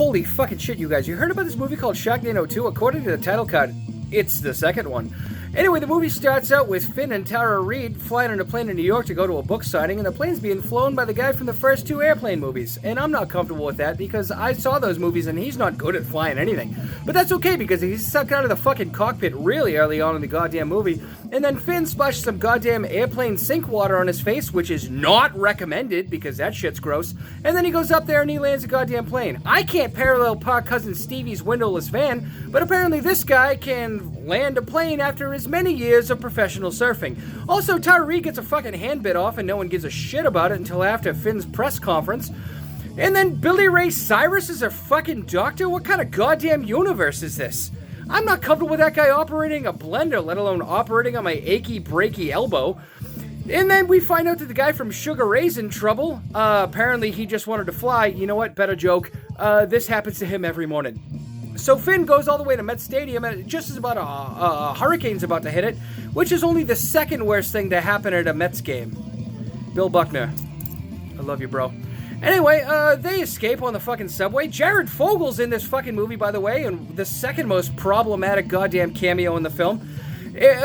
Holy fucking shit, you guys. You heard about this movie called Sharknado 2? According to the title card, it's the second one. Anyway, the movie starts out with Finn and Tara Reid flying on a plane in New York to go to a book signing, and the plane's being flown by the guy from the first two Airplane movies. And I'm not comfortable with that because I saw those movies and he's not good at flying anything. But that's okay because he's sucked out of the fucking cockpit really early on in the goddamn movie. And then Finn splashes some goddamn airplane sink water on his face, which is not recommended because that shit's gross. And then he goes up there and he lands a goddamn plane. I can't parallel park Cousin Stevie's windowless van, but apparently this guy can land a plane after his many years of professional surfing. Also, Tara Reid gets a fucking hand bit off and no one gives a shit about it until after Finn's press conference. And then Billy Ray Cyrus is a fucking doctor? What kind of goddamn universe is this? I'm not comfortable with that guy operating a blender, let alone operating on my achy, breaky elbow. And then we find out that the guy from Sugar Ray's in trouble. Apparently he just wanted to fly. You know what? Better joke. This happens to him every morning. So Finn goes all the way to Met Stadium, and just as about a hurricane's about to hit it, which is only the second worst thing to happen at a Mets game. Bill Buckner. I love you, bro. Anyway, they escape on the fucking subway. Jared Fogel's in this fucking movie, by the way, and the second most problematic goddamn cameo in the film.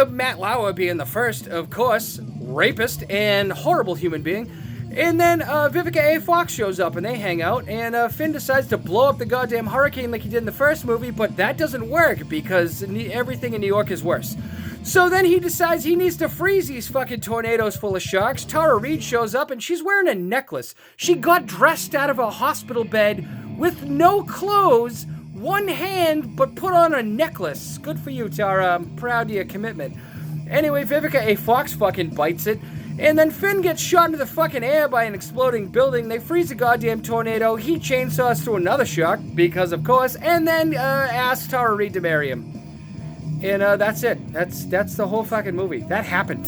Matt Lauer being the first, of course, rapist and horrible human being. And then Vivica A. Fox shows up and they hang out, and Finn decides to blow up the goddamn hurricane like he did in the first movie, but that doesn't work because everything in New York is worse. So then he decides he needs to freeze these fucking tornadoes full of sharks. Tara Reid shows up and she's wearing a necklace. She got dressed out of a hospital bed with no clothes, one hand, but put on a necklace. Good for you, Tara. I'm proud of your commitment. Anyway, Vivica A. Fox fucking bites it. And then Finn gets shot into the fucking air by an exploding building. They freeze the goddamn tornado. He chainsaws through another shark, because of course, and then asks Tara Reid to marry him. And that's it. That's the whole fucking movie. That happened.